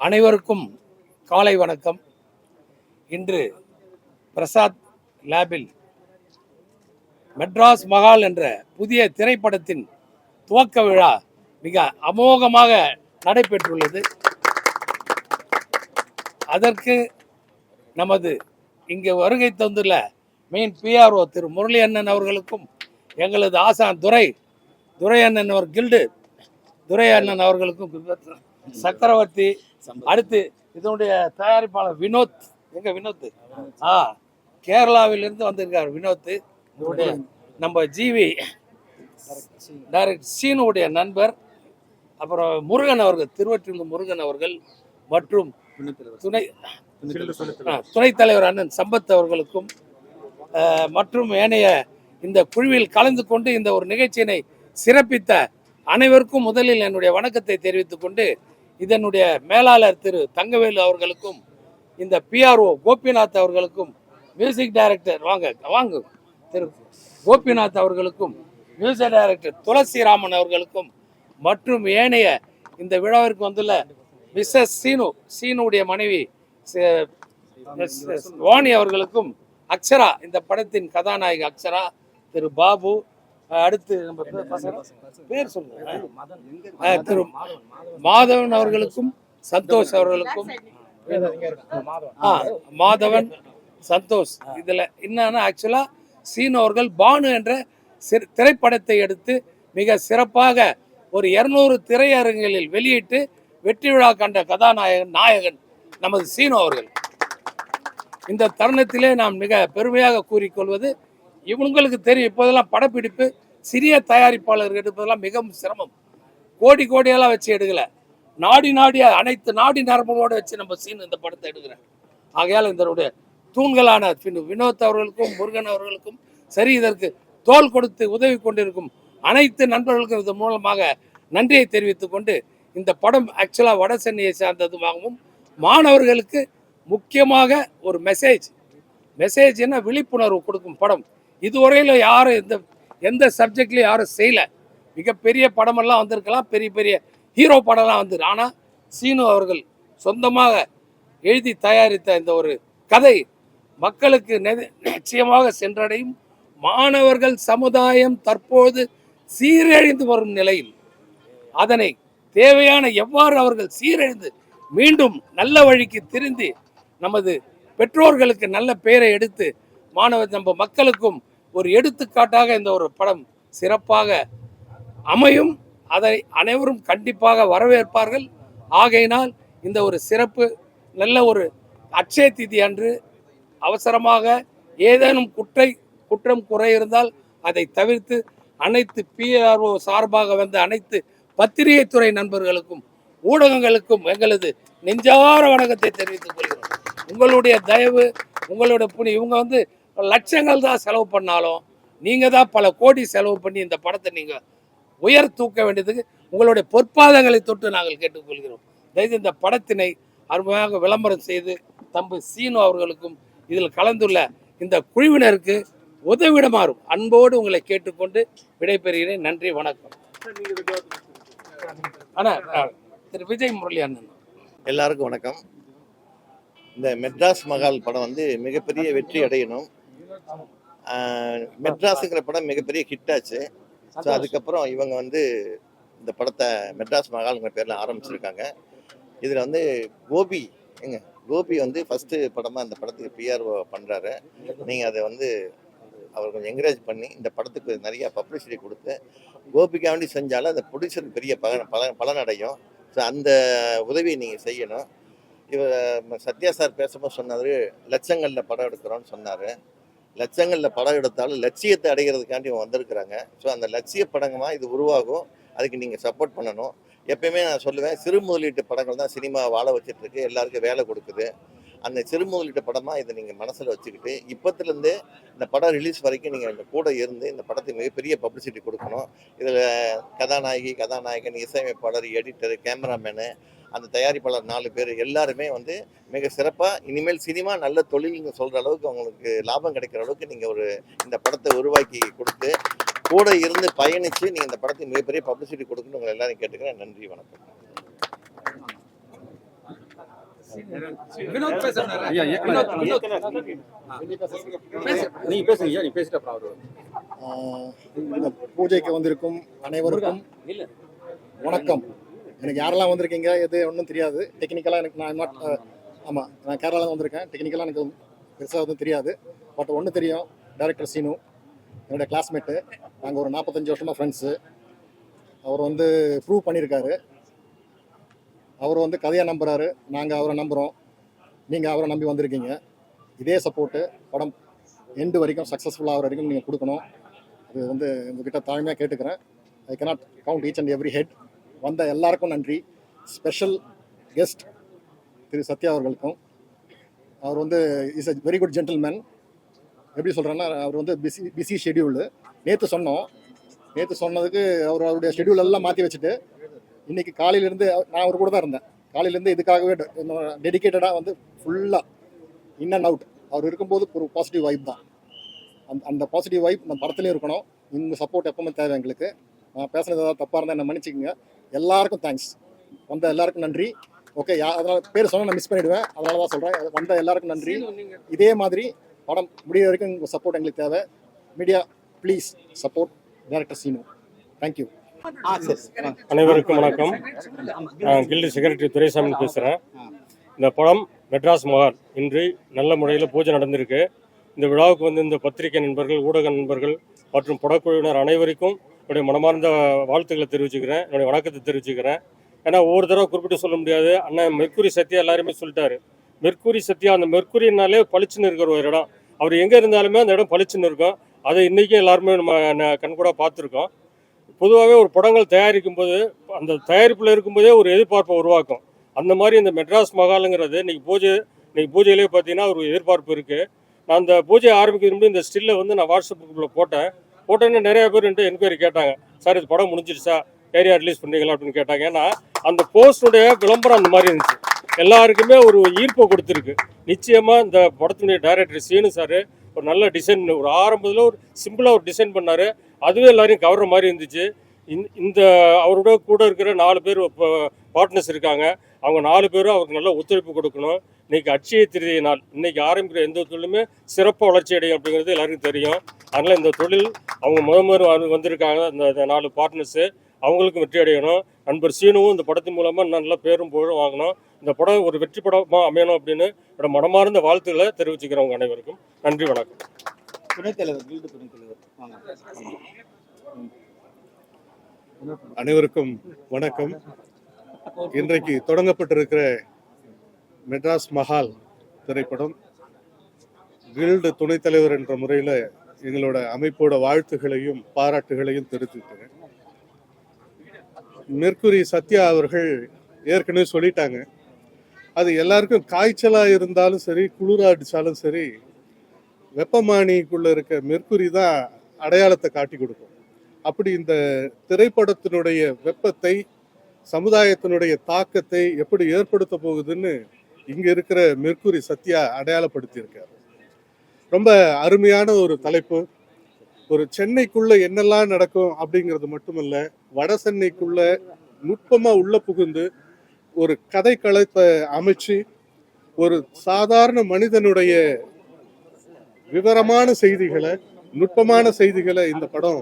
அனைவருக்கும் காலை வணக்கம். இன்று பிரசாத் லேபில் மெட்ராஸ் மகால் என்ற புதிய திரைப்படத்தின் துவக்க விழா மிக அமோகமாக நடைபெற்றுள்ளது. அதற்கு நமது இங்கு வருகை தந்துள்ள மெயின் பிஆர்ஓ திரு முரளி அண்ணன் அவர்களுக்கும், எங்களது ஆசான் துரை அண்ணன் அவர் கில்டு துரை அண்ணன் அவர்களுக்கும், சக்கரவர்த்தி, அடுத்து இதனுடைய தயாரிப்பாளர் வினோத், வினோத் கேரளாவிலிருந்து வந்திருக்கார் வினோத், நம்ம ஜிவி டைரக்டர் சீனுடைய நண்பர், அப்புறம் முருகன் அவர்கள், திருவற்றியூர் முருகன் அவர்கள், மற்றும் துணைத் தலைவர் அண்ணன் சம்பத் அவர்களுக்கும் மற்றும் ஏனைய இந்த குழுவில் கலந்து கொண்டு இந்த ஒரு நிகழ்ச்சியினை சிறப்பித்த அனைவருக்கும் முதலில் என்னுடைய வணக்கத்தை தெரிவித்துக் கொண்டு, இதனுடைய மேலாளர் திரு தங்கவேலு அவர்களுக்கும், இந்த பிஆர்ஓ கோபிநாத் அவர்களுக்கும், மியூசிக் டைரக்டர் வாங்க திரு கோபிநாத் அவர்களுக்கும், மியூசிக் டைரக்டர் துளசிராமன் அவர்களுக்கும், மற்றும் ஏனைய இந்த விழாவிற்கு வந்துள்ள மிஸ்ஸஸ் சீனுடைய மனைவி வாணி அவர்களுக்கும், அக்ஷரா, இந்த படத்தின் கதாநாயகி அக்ஷரா, திரு பாபு, அடுத்து நம்ம பேர் சொல்லுங்க, திரு மாதவன் அவர்களுக்கும், சந்தோஷ் அவர்களுக்கும், மாதவன் சந்தோஷ். இதுல என்னன்னா, ஆக்சுவலா சீனு அவர்கள் பானு என்ற திரைப்படத்தை எடுத்து மிக சிறப்பாக ஒரு 200 திரையரங்குகளில் வெளியிட்டு வெற்றி விழா கண்ட நாயகன் நமது சீனு அவர்கள். இந்த தருணத்திலே நாம் மிக பெருமையாக கூறிக்கொள்வது, இவங்களுக்கு தெரியும் இப்போதெல்லாம் படப்பிடிப்பு சிறிய தயாரிப்பாளர்கள் எடுப்பதெல்லாம் மிகவும் சிரமம். கோடியெல்லாம் வச்சு எடுக்கல, நாடியா அனைத்து நாடி நரம்புகளோடு வச்சு நம்ம சீன் இந்த படத்தை எடுக்கிறேன். ஆகையால் இதனுடைய தூண்களான வினோத் அவர்களுக்கும் முருகன் அவர்களுக்கும் சரி, இதற்கு தோள் கொடுத்து உதவி கொண்டிருக்கும் அனைத்து நண்பர்களுக்கும் இதன் மூலமாக நன்றியை தெரிவித்துக் கொண்டு, இந்த படம் ஆக்சுவலாக வட சென்னையை சார்ந்ததுமாகவும் மாணவர்களுக்கு முக்கியமாக ஒரு மெசேஜ்னா விழிப்புணர்வு கொடுக்கும் படம். இதுவரையில் யாரும் எந்த சப்ஜெக்ட்லையும் யாரும் செய்யலை. மிகப்பெரிய படமெல்லாம் வந்திருக்கலாம், பெரிய ஹீரோ படம்லாம் வந்து, ஆனால் சீனு அவர்கள் சொந்தமாக எழுதி தயாரித்த இந்த ஒரு கதை மக்களுக்கு நிச்சயமாக சென்றடையும். மாணவர்கள் சமுதாயம் தற்போது சீரழிந்து வரும் நிலையில் அதனை தேவையான எவ்வாறு அவர்கள் சீரழிந்து மீண்டும் நல்ல வழிக்கு திருந்தி நமது பெற்றோர்களுக்கு நல்ல பெயரை எடுத்து நம்ம மக்களுக்கும் ஒரு எடுத்துக்காட்டாக இந்த ஒரு படம் சிறப்பாக அமையும். அதை அனைவரும் கண்டிப்பாக வரவேற்பார்கள். ஆகையினால் இந்த ஒரு சிறப்பு நல்ல ஒரு அட்சய திதி அன்று அவசரமாக ஏதேனும் குற்றம் குறை இருந்தால் அதை தவிர்த்து அனைத்து பிஆர்ஓ சார்பாக வந்த அனைத்து பத்திரிகை துறை நண்பர்களுக்கும் ஊடகங்களுக்கும் எங்களது நெஞ்சார வணக்கத்தை தெரிவித்துக் கொள்கிறோம். உங்களுடைய தயவு, உங்களுடைய புண்ணியம். இவங்க லட்சங்கள் தான் செலவு பண்ணாலும் நீங்கள் தான் பல கோடி செலவு பண்ணி இந்த படத்தை நீங்கள் உயர் தூக்க வேண்டியதுக்கு உங்களுடைய பொற்பாதங்களை தொட்டு நாங்கள் கேட்டுக்கொள்கிறோம். தயவு இந்த படத்தினை அருமையாக விளம்பரம் செய்து தம்பி சீனு அவர்களுக்கும் இதில் கலந்துள்ள இந்த குழுவினருக்கு உதவிடமாறும் அன்போடு உங்களை கேட்டுக்கொண்டு விடைபெறுகிறேன். நன்றி, வணக்கம். திரு விஜய் முரளி அண்ணன். எல்லாருக்கும் வணக்கம். இந்த மெட்ராஸ் மகால் படம் மிகப்பெரிய வெற்றி அடையணும். மெட்ராஸுங்கிற படம் மிகப்பெரிய ஹிட் ஆச்சு. ஸோ அதுக்கப்புறம் இவங்க இந்த படத்தை மெட்ராஸ் மகால்ங்கிற பேரில் ஆரம்பிச்சிருக்காங்க. இதில் கோபி ஃபஸ்ட்டு படமாக அந்த படத்துக்கு பிஆர்ஓ பண்ணுறாரு. நீங்கள் அதை அவர் கொஞ்சம் என்கரேஜ் பண்ணி இந்த படத்துக்கு நிறைய பப்ளிசிட்டி கொடுத்து கோபிக்காண்டி செஞ்சாலும் அந்த ப்ரொடியூசருக்கு பெரிய பலனடையும். ஸோ அந்த உதவியை நீங்கள் செய்யணும். இவர் சத்யா சார் பேசும்போது சொன்னார், லட்சங்களில் படம் எடுக்கிறோன்னு சொன்னார். லட்சங்களில் படம் எடுத்தாலும் லட்சியத்தை அடைகிறதுக்காண்டி வந்திருக்கிறாங்க. ஸோ அந்த லட்சிய படங்கமாக இது உருவாகும். அதுக்கு நீங்கள் சப்போர்ட் பண்ணணும். எப்பயுமே நான் சொல்லுவேன், சிறு முதலீட்டு படங்கள் தான் சினிமா வாழ வச்சிட்ருக்கு, எல்லாருக்கும் வேலை கொடுக்குது. அந்த சிறு முதலீட்டு படமாக இதை நீங்கள் மனசில் வச்சுக்கிட்டு இப்போத்துலேருந்து இந்த படம் ரிலீஸ் வரைக்கும் நீங்கள் இந்த கூட இருந்து இந்த படத்துக்கு மிகப்பெரிய பப்ளிசிட்டி கொடுக்கணும். இதில் கதாநாயகன், இசையமைப்பாளர், எடிட்டர், கேமராமேனு, அந்த தயாரிப்பாளர் 4 பேர் எல்லாருமே மிக சிறப்பாக இனிமேல் சினிமா நல்ல தொழில்னு சொல்கிற அளவுக்கு அவங்களுக்கு லாபம் கிடைக்கிற அளவுக்கு நீங்கள் இந்த படத்தை உருவாக்கி கொடுத்து கூட இருந்து பயணித்து நீங்கள் இந்த படத்துக்கு மிகப்பெரிய பப்ளிசிட்டி கொடுக்கணும்னு உங்களை எல்லாரும் கேட்டுக்கிறேன். நன்றி, வணக்கம். வினோத் பேசுறாரு. ஐயா, வினோத், வினோத். நீங்க பேசுங்க ஐயா, நீங்க பேசிட்டு அப்புறம் அவரு. இந்த பூஜைக்கு வந்திருக்கும் அனைவருக்கும் வணக்கம். எனக்கு யாரெல்லாம் வந்திருக்கீங்க எது ஒன்றும் தெரியாது. டெக்னிக்கலாக எனக்கு ஆமாம், நான் கேரளாவில் வந்திருக்கேன். டெக்னிக்கலாக எனக்கு பெருசாக எதுவும் தெரியாது. பட் ஒன்று தெரியும், டைரக்டர் சீனு என்னோடய கிளாஸ்மேட்டு. நாங்கள் ஒரு 45 வருஷமாக ஃப்ரெண்ட்ஸு. அவர் ப்ரூவ் பண்ணியிருக்காரு. அவர் கதையாக நம்புகிறாரு, நாங்கள் அவரை நம்புகிறோம். நீங்கள் அவரை நம்பி வந்திருக்கீங்க. இதே சப்போர்ட்டு படம் எண்டு வரைக்கும் சக்ஸஸ்ஃபுல்லாக ஆகிற வரைக்கும் நீங்கள் கொடுக்கணும். அது உங்ககிட்ட தாழ்மையாக கேட்டுக்கிறேன். I cannot count each and every head. வந்த எல்லாருக்கும் நன்றி. ஸ்பெஷல் கெஸ்ட் திரு சத்யா அவர்களுக்கும். அவர் is a very good gentleman. எப்படி சொல்கிறேன்னா, அவர் பிஸி ஷெடியூலு. நேற்று சொன்னதுக்கு அவருடைய ஷெடியூல் எல்லாம் மாற்றி வச்சுட்டு இன்றைக்கி காலையிலேருந்து நான் அவர் கூட தான் இருந்தேன். காலையிலேருந்து இதுக்காகவே டெடிக்கேட்டடாக ஃபுல்லாக இன் அண்ட் அவுட். அவர் இருக்கும்போது ஒரு பாசிட்டிவ் வைப் தான். அந்த பாசிட்டிவ் வைப் நம்ம படத்துலேயும் இருக்கணும். இந்த சப்போர்ட் எப்பவுமே தேவை எங்களுக்கு. நான் பேசுனது ஏதாவது தப்பாக இருந்தால் என்ன மன்னிச்சிக்கங்க. எல்லாருக்கும் தேங்க்ஸ். வந்த எல்லாருக்கும் நன்றி. ஓகே, அதனால் பேர் சொன்னால் நான் மிஸ் பண்ணிவிடுவேன், அதனால தான் சொல்கிறேன். வந்த எல்லாருக்கும் நன்றி. இதே மாதிரி படம் முடிகிற வரைக்கும் உங்கள் சப்போர்ட் எங்களுக்கு தேவை. Media please support director Seenu. Thank you. அனைவருக்கும் வணக்கம். நான் கில்டு செக்ரட்டரி துரைசாமி பேசுகிறேன். இந்த படம் மெட்ராஸ் மஹால் இன்று நல்ல முறையில் பூஜை நடந்திருக்கு. இந்த விழாவுக்கு இந்த பத்திரிகை நண்பர்கள், ஊடக நண்பர்கள் மற்றும் படக்குழுவினர் அனைவருக்கும் என்னுடைய மனமார்ந்த வாழ்த்துக்களை தெரிவிச்சுக்கிறேன், என்னுடைய வணக்கத்தை தெரிவிச்சுக்கிறேன். ஏன்னா ஒவ்வொரு தடவை குறிப்பிட்டு சொல்ல முடியாது. அண்ணன் மெர்க்குரி சத்யா எல்லாருமே சொல்லிட்டாரு. மெர்க்குரி சத்யா, அந்த மெர்க்குரினாலே பளிச்சுன்னு இருக்கிற ஒரு இடம். அவர் எங்கே இருந்தாலுமே அந்த இடம் பளிச்சுன்னு இருக்கும். அதை இன்றைக்கும் எல்லாருமே நம்ம கண்கூட பார்த்துருக்கோம். பொதுவாகவே ஒரு படங்கள் தயாரிக்கும் போது அந்த தயாரிப்பில் இருக்கும்போதே ஒரு எதிர்பார்ப்பை உருவாக்கும். அந்த மாதிரி இந்த மெட்ராஸ் மஹாலுங்கிறது இன்னைக்கு பூஜையிலே பார்த்தீங்கன்னா ஒரு எதிர்பார்ப்பு இருக்குது. நான் அந்த பூஜையை ஆரம்பிக்கிறதுக்கு இந்த ஸ்டில்லை நான் வாட்ஸ்அப் குரூப்பில் போட்டேன்னு நிறைய பேர் என்கொயரி கேட்டாங்க. சார் இது படம் முடிஞ்சிடுச்சா, ஏரியா ரிலீஸ் பண்ணுறீங்களா அப்படின்னு கேட்டாங்க. ஏன்னா அந்த போஸ்டுடைய விளம்பரம் அந்த மாதிரி இருந்துச்சு, எல்லாருக்குமே ஒரு ஈர்ப்பை கொடுத்துருக்கு. நிச்சயமாக இந்த படத்தினுடைய டைரக்டர் சீனு சார் ஒரு நல்ல டிசைன், ஒரு ஆரம்பத்தில் ஒரு சிம்பிளாக ஒரு டிசைன் பண்ணார். அதுவே எல்லாரையும் கவர்ற மாதிரி இருந்துச்சு. இந்த அவரோட கூட இருக்கிற 4 பேர் பார்ட்னர்ஸ் இருக்காங்க. அவங்க 4 பேரும் அவருக்கு நல்ல ஒத்துழைப்பு கொடுக்கணும். இன்றைக்கி அட்சய திருதியை நாள், இன்றைக்கி ஆரம்பிக்கிற எந்த தொழிலுமே சிறப்பாக வளர்ச்சி அடையும் அப்படிங்கிறது எல்லாருக்கும் தெரியும். அதனால் இந்த தொழில் அவங்க முதல் வந்திருக்காங்க, அந்த 4 பார்ட்னர்ஸு, அவங்களுக்கும் வெற்றி அடையணும். நண்பர் சீனுவும் இந்த படத்தின் மூலமாக நல்ல பேரும் புகழும் வாங்கணும். இந்த படம் ஒரு வெற்றி படமாக அமையணும் அப்படின்னு என்னோட மனமார்ந்த வாழ்த்துக்களை தெரிவிச்சுக்கிறவங்க அனைவருக்கும் நன்றி, வணக்கம். அனைவருக்கும் வணக்கம். இன்றைக்கு தொடங்கப்பட்டிருக்கிற மெட்ராஸ் மஹால் திரைப்படம் கில்டு துணைத் தலைவர் என்ற முறையில் எங்களோட அமைப்போட வாழ்த்துகளையும் பாராட்டுகளையும் தெரிவித்துக்கிறேன். மெர்க்குரி சத்யா அவர்கள் ஏற்கனவே சொல்லிட்டாங்க, அது எல்லாருக்கும் காய்ச்சலாக இருந்தாலும் சரி, குளிராக அடித்தாலும் சரி, வெப்பமானிக்குள்ளே இருக்க மெர்க்குரி தான் அடையாளத்தை காட்டி கொடுக்கும். அப்படி இந்த திரைப்படத்தினுடைய வெப்பத்தை, சமுதாயத்தினுடைய தாக்கத்தை எப்படி ஏற்படுத்த போகுதுன்னு இங்கே இருக்கிற மெர்க்குரி சத்யா அடையாளப்படுத்தியிருக்கார். ரொம்ப அருமையான ஒரு தலைப்பு. ஒரு சென்னைக்குள்ள என்னெல்லாம் நடக்கும் அப்படிங்கிறது மட்டுமல்ல, வட சென்னைக்குள்ள நுட்பமாக உள்ள புகுந்து ஒரு கதை களத்தை அமைச்சு ஒரு சாதாரண மனிதனுடைய விவரமான செய்திகளை, நுட்பமான செய்திகளை இந்த படம்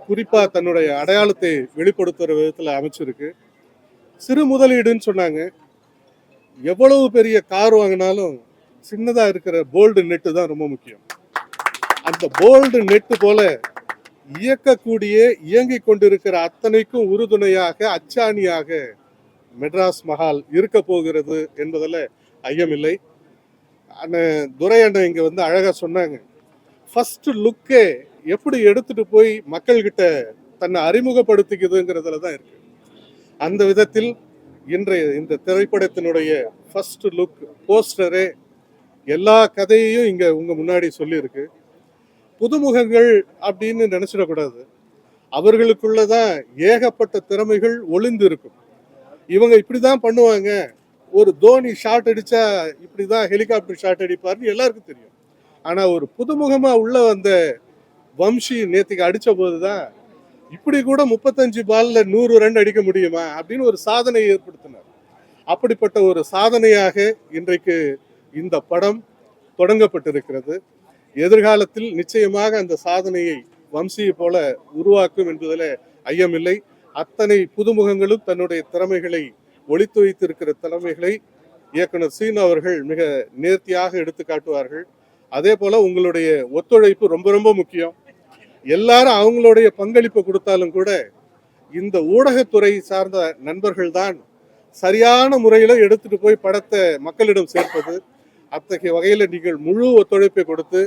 குறிப்பா தன்னுடைய அடையாளத்தை வெளிப்படுத்துற விதத்துல அமைச்சிருக்கு. சிறு முதலீடுன்னு சொன்னாங்க. எவ்வளவு பெரிய கார் வாங்கினாலும் சின்னதா இருக்கிற போல்டு நெட்டு தான் ரொம்ப முக்கியம். அந்த போல்டு நெட்டு போல இயங்கிக் கொண்டிருக்கிற அத்தனைக்கும் உறுதுணையாக, அச்சாணியாக மெட்ராஸ் மஹால் இருக்க போகிறது என்பதில் ஐயமில்லை. துரை அண்ணன் இங்க அழகா சொன்னாங்க, ஃபர்ஸ்ட் லுக்கே எப்படி எடுத்துட்டு போய் மக்கள்கிட்ட தன்னை அறிமுகப்படுத்திக்குதுங்கிறதுல தான் இருக்கு. அந்த விதத்தில் இன்றைய இந்த திரைப்படத்தினுடைய ஃபர்ஸ்ட் லுக் போஸ்டரே எல்லா கதையையும் இங்க உங்க முன்னாடி சொல்லியிருக்கு. புதுமுகங்கள் அப்படின்னு நினைச்சிடக்கூடாது. அவர்களுக்குள்ளதான் ஏகப்பட்ட திறமைகள் ஒளிந்து இருக்கும். இவங்க இப்படிதான் பண்ணுவாங்க, ஒரு தோனி ஷாட் அடிச்சா இப்படிதான் ஹெலிகாப்டர் ஷாட் அடிப்பாருன்னு எல்லாருக்கும் தெரியும். ஆனா ஒரு புதுமுகமா உள்ள வந்த வம்சி நேத்துக்கு அடிச்ச போதுதான் இப்படி கூட 35 பால்ல 100 ரன் அடிக்க முடியுமா அப்படின்னு ஒரு சாதனை ஏற்படுத்தினார். அப்படிப்பட்ட ஒரு சாதனையாக இன்றைக்கு இந்த படம் தொடங்கப்பட்டிருக்கிறது. எதிர்காலத்தில் நிச்சயமாக அந்த சாதனையை வம்சியை போல உருவாக்கும் என்பதில் ஐயமில்லை. அத்தனை புதுமுகங்களும் தன்னுடைய திறமைகளை ஒளித்து வைத்திருக்கிற திறமைகளை இயக்குனர் சீனு அவர்கள் மிக நேர்த்தியாக எடுத்து காட்டுவார்கள். அதே போல உங்களுடைய ஒத்துழைப்பு ரொம்ப ரொம்ப முக்கியம். எல்லாரும் அவங்களுடைய பங்களிப்பு கொடுத்தாலும் கூட இந்த ஊடகத்துறை சார்ந்த நண்பர்கள் தான் சரியான முறையில் எடுத்துட்டு போய் படத்தை மக்களிடம் சேர்ப்பது. அத்தகைய வகையில் நீங்கள் முழு ஒத்துழைப்பை கொடுத்து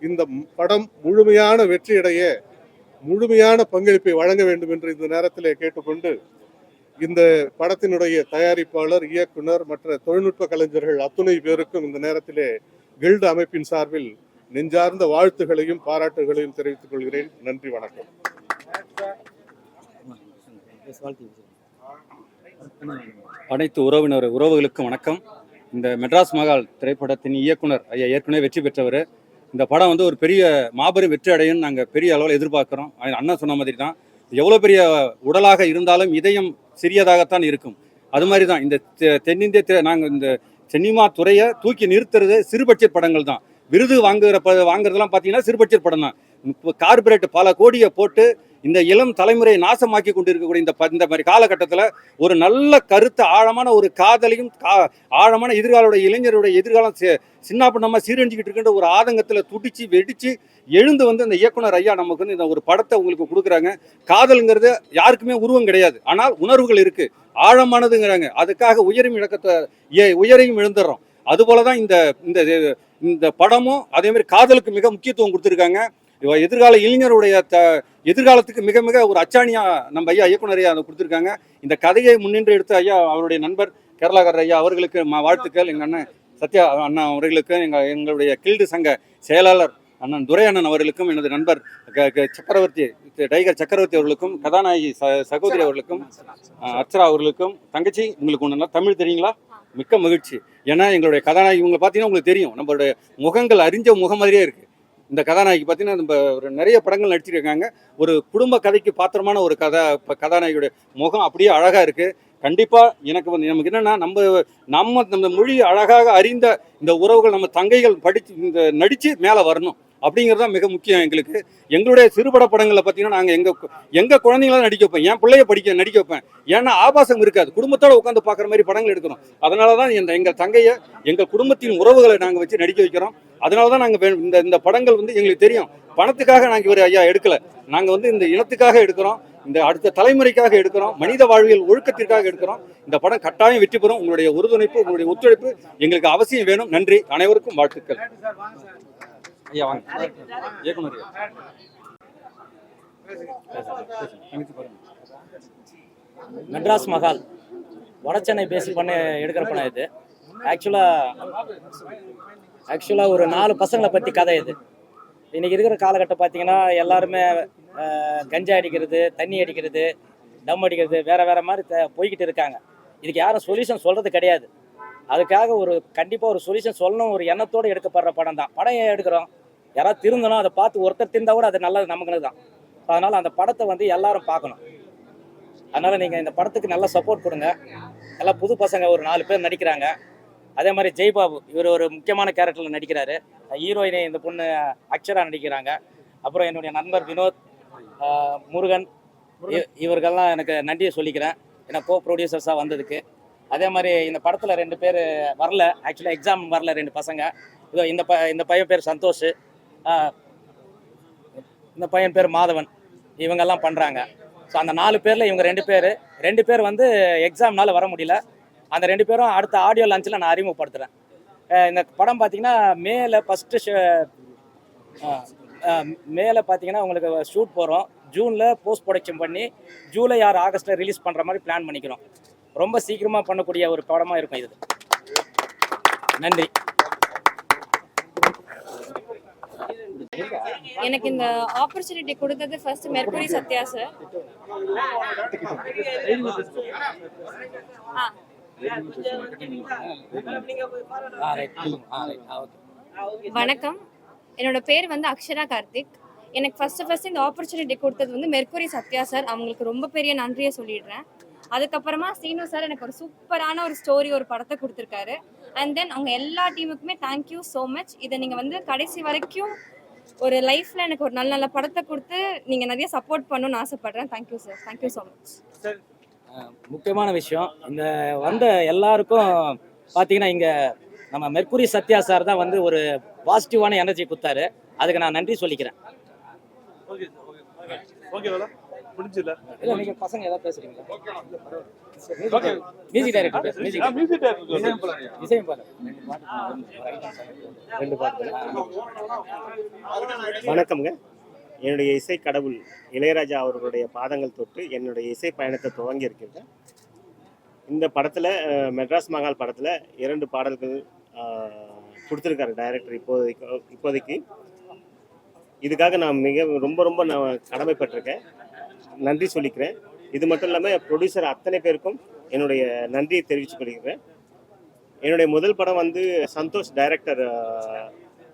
இந்த படம் முழுமையான வெற்றியடைய முழுமையான பங்களிப்பை வழங்க வேண்டும் என்று இந்த நேரத்தில் கேட்டுக்கொண்டு, இந்த படத்தினுடைய தயாரிப்பாளர், இயக்குனர், மற்ற தொழில்நுட்ப கலைஞர்கள் அத்துணை பேருக்கும் இந்த நேரத்திலே கில்டு அமைப்பின் சார்பில் நெஞ்சார்ந்த வாழ்த்துகளையும் பாராட்டுகளையும் தெரிவித்துக் கொள்கிறேன். நன்றி, வணக்கம். அனைத்து உறவுகளுக்கும் வணக்கம். இந்த மெட்ராஸ் மகால் திரைப்படத்தின் இயக்குனர் ஐயா ஏற்கனவே வெற்றி பெற்றவர். இந்த படம் வந்து ஒரு பெரிய மாபெரும் வெற்றி அடையும் நாங்கள் பெரிய அளவில் எதிர்பார்க்குறோம். அண்ணா சொன்ன மாதிரி தான், எவ்வளோ பெரிய உடலாக இருந்தாலும் இதயம் சிறியதாகத்தான் இருக்கும். அது மாதிரி தான் இந்த தென்னிந்திய நாங்கள் இந்த சினிமா துறையை தூக்கி நிறுத்துறது சிறுபட்ஜெட் படங்கள் தான். விருது வாங்குறதெல்லாம் பார்த்தீங்கன்னா சிறுபட்ஜெட் படம் தான். கார்பரேட் பல கோடியை போட்டு இந்த இளம் தலைமுறையை நாசமாக்கி கொண்டிருக்கக்கூடிய இந்த மாதிரி காலகட்டத்தில் ஒரு நல்ல கருத்து, ஆழமான ஒரு காதலையும் ஆழமான எதிர்காலோட இளைஞருடைய எதிர்காலம் சின்னாப்பண்ணமாக சீரழிஞ்சிக்கிட்டு இருக்கின்ற ஒரு ஆதங்கத்தில் துடிச்சு வெடிச்சு எழுந்து வந்து அந்த இயக்குனர் ஐயா நமக்கு வந்து இந்த ஒரு படத்தை உங்களுக்கு கொடுக்குறாங்க. காதலுங்கிறது யாருக்குமே உருவம் கிடையாது, ஆனால் உணர்வுகள் இருக்கு, ஆழமானதுங்கிறாங்க. அதுக்காக உயரையும் எழுந்துடுறோம். அதுபோலதான் இந்த படமும் அதே மாதிரி காதலுக்கு மிக முக்கியத்துவம் கொடுத்துருக்காங்க. எதிர்கால இளைஞருடைய எதிர்காலத்துக்கு மிக மிக ஒரு அச்சாணியா நம்ம ஐயா இயக்குனர் ஐயா அதை கொடுத்துருக்காங்க. இந்த கதையை முன்னின்று எடுத்த ஐயா அவருடைய நண்பர் கேரளாக்காரர் ஐயா அவர்களுக்கு வாழ்த்துக்கள். எங்கள் அண்ணன் சத்யா அண்ணா அவர்களுக்கு, எங்களுடைய கில்டு சங்க செயலாளர் அண்ணன் துரை அண்ணன் அவர்களுக்கும், எனது நண்பர் டைகர் சக்கரவர்த்தி அவர்களுக்கும், கதாநாயகி சகோதரி அவர்களுக்கும், அர்ச்சரா அவர்களுக்கும். தங்கச்சி, உங்களுக்கு ஒன்றுனா தமிழ் தெரியுங்களா? மிக்க மகிழ்ச்சி. ஏன்னா எங்களுடைய கதாநாயகி இவங்க பார்த்தீங்கன்னா உங்களுக்கு தெரியும், நம்மளுடைய முகங்கள் அறிஞ்ச முகம் மாதிரியே இருக்குது. இந்த கதாநாயகி பார்த்தீங்கன்னா நம்ம ஒரு நிறைய படங்கள் நடிச்சிருக்காங்க. ஒரு குடும்ப கதைக்கு பாத்திரமான ஒரு கதாநாயகியோட முகம் அப்படியே அழகாக இருக்குது. கண்டிப்பாக எனக்கு வந்து நமக்கு என்னென்னா நம்ம மொழி அழகாக அறிந்த இந்த உறவுகள் நம்ம தங்கைகள் படித்து நடித்து மேலே வரணும் அப்படிங்கிறது தான் மிக முக்கியம் எங்களுக்கு. எங்களுடைய சிறுபட படங்களில் பார்த்தீங்கன்னா நாங்கள் எங்கள் குழந்தைங்கள நடிக்க வைப்பேன், என் பிள்ளைய நடிக்க வைப்பேன். ஏன்னா ஆபாசம் இருக்காது, குடும்பத்தோடு உட்காந்து பார்க்குற மாதிரி படங்கள் எடுக்கிறோம். அதனால தான் எங்கள் தங்கையை எங்கள் குடும்பத்தின் உறவுகளை நாங்கள் வச்சு நடிக்க வைக்கிறோம். அதனால தான் நாங்கள் இந்த படங்கள் வந்து எங்களுக்கு தெரியும், பணத்துக்காக நாங்கள் இவர் ஐயா எடுக்கலை. நாங்கள் வந்து இந்த இனத்துக்காக எடுக்கிறோம், இந்த அடுத்த தலைமுறைக்காக எடுக்கிறோம், மனித வாழ்வியல் ஒழுக்கத்திற்காக எடுக்கிறோம். இந்த படம் கட்டாயம் வெற்றி பெறும். உங்களுடைய உறுதுணைப்பு, உங்களுடைய ஒத்துழைப்பு எங்களுக்கு அவசியம் வேணும். நன்றி, அனைவருக்கும் வாழ்த்துக்கள். ஐயா வாங்க, இயக்குனர் மெட்ராஸ் மகால் வடச்சென்னை பேசி பண்ணி எடுக்கிற படம் இது. ஆக்சுவலாக ஒரு 4 பசங்களை பற்றி கதை இது. இன்றைக்கி இருக்கிற காலகட்டம் பார்த்தீங்கன்னா எல்லாருமே கஞ்சா அடிக்கிறது, தண்ணி அடிக்கிறது, டம் அடிக்கிறது, வேறு மாதிரி போய்கிட்டு இருக்காங்க. இதுக்கு யாரும் சொல்யூஷன் சொல்கிறது கிடையாது. அதுக்காக கண்டிப்பாக ஒரு சொல்யூஷன் சொல்லணும் ஒரு எண்ணத்தோடு எடுக்கப்படுற படம் தான். படம் ஏன் எடுக்கிறோம், யாராவது திருந்தணும், அதை பார்த்து ஒருத்தர் திருந்தால் கூட அது நல்லது நமக்கு தான். அதனால் அந்த படத்தை வந்து எல்லாரும் பார்க்கணும். அதனால் நீங்கள் இந்த படத்துக்கு நல்ல சப்போர்ட் கொடுங்க. எல்லாம் புது பசங்க ஒரு 4 பேர் நடிக்கிறாங்க. அதே மாதிரி ஜெய்பாபு, இவர் ஒரு முக்கியமான கேரக்டரில் நடிக்கிறாரு. ஹீரோயினை இந்த பொண்ணு அக்ஷரா நடிக்கிறாங்க. அப்புறம் என்னுடைய நண்பர் வினோத், முருகன், இவர்கள்லாம் எனக்கு நன்றியை சொல்லிக்கிறேன், ஏன்னா கோ ப்ரொடியூசர்ஸாக வந்ததுக்கு. அதே மாதிரி இந்த படத்தில் 2 பேர் வரல, ஆக்சுவலாக எக்ஸாம் வரல 2 பசங்க. இதோ இந்த பையன் பேர் சந்தோஷ், இந்த பையன் பேர் மாதவன். இவங்கெல்லாம் பண்ணுறாங்க. ஸோ அந்த 4 பேரில் இவங்க 2 பேர் வந்து எக்ஸாம்னால வர முடியல. அந்த 2 பேரும் அடுத்த ஆடியோ லான்ச்சில் நான் அறிமுகப்படுத்துகிறேன். இந்த படம் பார்த்தீங்கன்னா மேலே பார்த்தீங்கன்னா உங்களுக்கு ஷூட் போகிறோம். ஜூனில் போஸ்ட் ப்ரொடக்ஷன் பண்ணி ஜூலை ஆர் ஆகஸ்ட்டில் ரிலீஸ் பண்ணுற மாதிரி பிளான் பண்ணிக்கிறோம். ரொம்ப சீக்கிரமாக பண்ணக்கூடிய ஒரு படமாக இருக்கும் இது. நன்றி. எனக்கு இந்த ஆப்பர்ச்சுனிட்டி கொடுத்தது ஃபர்ஸ்ட் மெர்குரி சத்யா சார். வணக்கம், என்னோட பேர் வந்து அக்ஷரா கார்த்திக். எனக்கு ஃபர்ஸ்ட் இந்த ஆப்பர்ச்சுனிட்டி கொடுத்தது வந்து மெர்குரி சத்யா சார். அவங்களுக்கு ரொம்ப பெரிய நன்றியை சொல்லிடுறேன். அதுக்கப்புறமா சீனு சார் எனக்கு ஒரு சூப்பரான ஒரு ஸ்டோரி ஒரு படத்தை கொடுத்துருக்காரு. அண்ட் தென் அவங்க எல்லா டீமுக்குமே தேங்க்யூ ஸோ மச். இதை நீங்கள் வந்து கடைசி வரைக்கும் ஒரு லைஃப்பில் எனக்கு ஒரு நல்ல நல்ல படத்தை கொடுத்து நீங்கள் நிறைய சப்போர்ட் பண்ணணும்னு ஆசைப்பட்றேன். Thank you sir, thank you so much. முக்கியமான விஷயம், இந்த வந்த எல்லாருக்கும் பார்த்தீங்கன்னா இங்கே நம்ம மெர்க்குரி சத்யா சார் தான் வந்து ஒரு பாசிட்டிவான எனர்ஜி கொடுத்தாரு. அதுக்கு நான் நன்றி சொல்லிக்கிறேன். இல்லை நீங்கள் பசங்க ஏதாவது பேசுறீங்களா? மியூசிக் டைரக்டர் இசையும் பாரு. வணக்கம்ங்க. என்னுடைய இசை கடவுள் இளையராஜா அவர்களுடைய பாதங்கள் தொட்டு என்னுடைய இசை பயணத்தை துவங்கி இருக்கிறேன். இந்த படத்தில் மெட்ராஸ் மகால் படத்தில் 2 பாடல்கள் கொடுத்துருக்காரு டைரக்டர் இப்போதைக்கு. இதுக்காக நான் ரொம்ப நான் கடமைப்பட்டிருக்கேன், நன்றி சொல்லிக்கிறேன். இது மட்டும் இல்லாமல் ப்ரொடியூசர் அத்தனை பேருக்கும் என்னுடைய நன்றியை தெரிவித்துக் கொள்கிறேன். என்னுடைய முதல் படம் வந்து சந்தோஷ் டைரக்டர்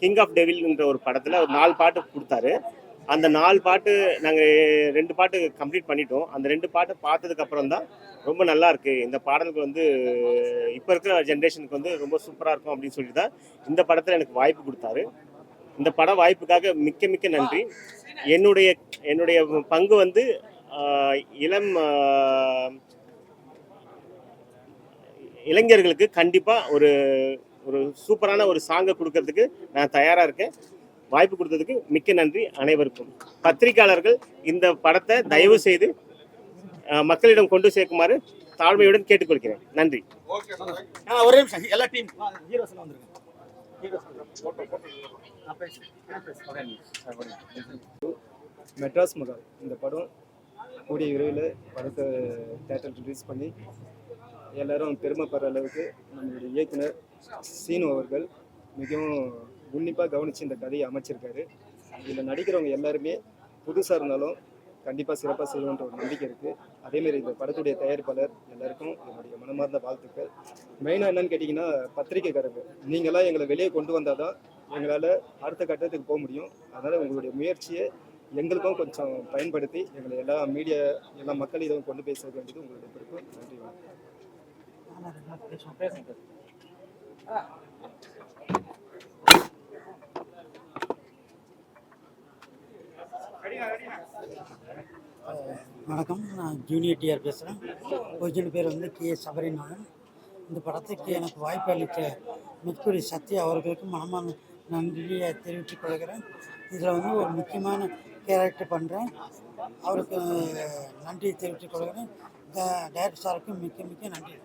கிங் ஆஃப் டெவில்ன்ற ஒரு படத்தில் ஒரு 4 பாட்டு கொடுத்தாரு. அந்த 4 பாட்டு நாங்கள் 2 பாட்டு கம்ப்ளீட் பண்ணிட்டோம். அந்த 2 பாட்டு பார்த்ததுக்கப்புறம் தான் ரொம்ப நல்லா இருக்கு, இந்த பாடலுக்கு வந்து இப்போ இருக்கிற ஜென்ரேஷனுக்கு வந்து ரொம்ப சூப்பராக இருக்கும் அப்படின்னு சொல்லி தான் இந்த படத்தில் எனக்கு வாய்ப்பு கொடுத்தாரு. இந்த பட வாய்ப்புக்காக மிக்க நன்றி. என்னுடைய பங்கு வந்து இளம் இளைஞர்களுக்கு கண்டிப்பாக ஒரு சூப்பரான ஒரு சாங்கை கொடுக்கறதுக்கு நான் தயாராக இருக்கேன். வாய்ப்பு கொடுத்ததுக்கு மிக்க நன்றி அனைவருக்கும். பத்திரிகையாளர்கள் இந்த படத்தை தயவு செய்து மக்களிடம் கொண்டு சேர்க்குமாறு தாழ்மையுடன் கேட்டுக்கொள்கிறேன். நன்றி. ஒரே நிமிஷம், எல்லா டீம் ஹீரோஸ் வந்துருங்க. மெட்ராஸ் மகால் இந்த படம் கூடிய விரைவில் படத்தை தேட்டர் ரிலீஸ் பண்ணி எல்லாரும் பெருமைப்படுற அளவுக்கு நம்மளுடைய இயக்குனர் சீனு அவர்கள் மிகவும் உன்னிப்பாக கவனித்து இந்த கதையை அமைச்சிருக்காரு. இதில் நடிக்கிறவங்க எல்லாருமே புதுசாக இருந்தாலும் கண்டிப்பாக சிறப்பாக செய்வோன்ற ஒரு நம்பிக்கை இருக்குது. அதேமாரி இந்த படத்துடைய தயாரிப்பாளர் எல்லாருக்கும் என்னுடைய மனமார்ந்த வாழ்த்துக்கள். மெயினாக என்னன்னு கேட்டிங்கன்னா, பத்திரிகைக்காரங்க நீங்களாம் எங்களை வெளியே கொண்டு வந்தால் தான் எங்களால் அடுத்த கட்டத்துக்கு போக முடியும். அதனால் உங்களுடைய முயற்சியை எங்களுக்கும் கொஞ்சம் பயன்படுத்தி எங்களை எல்லா மீடியா எல்லா மக்கள் இதை கொண்டு போய் சேர்க்க வேண்டியது உங்களுடைய பொறுப்பு. நன்றி. வணக்கம், நான் ஜூனியர் டிஆர் பேசுகிறேன். ஒரிஜினல் பேர் வந்து கே சபரிநாதன். இந்த படத்துக்கு எனக்கு வாய்ப்பு அளித்த மெர்க்குரி சத்யா அவர்களுக்கு மனமான நன்றியை தெரிவித்துக் கொள்கிறேன். இதில் வந்து ஒரு முக்கியமான கேரக்டர் பண்ணுறேன், அவருக்கு நன்றியை தெரிவித்துக் கொள்கிறேன். டைரக்டர் சாருக்கு மிக்க நன்றி.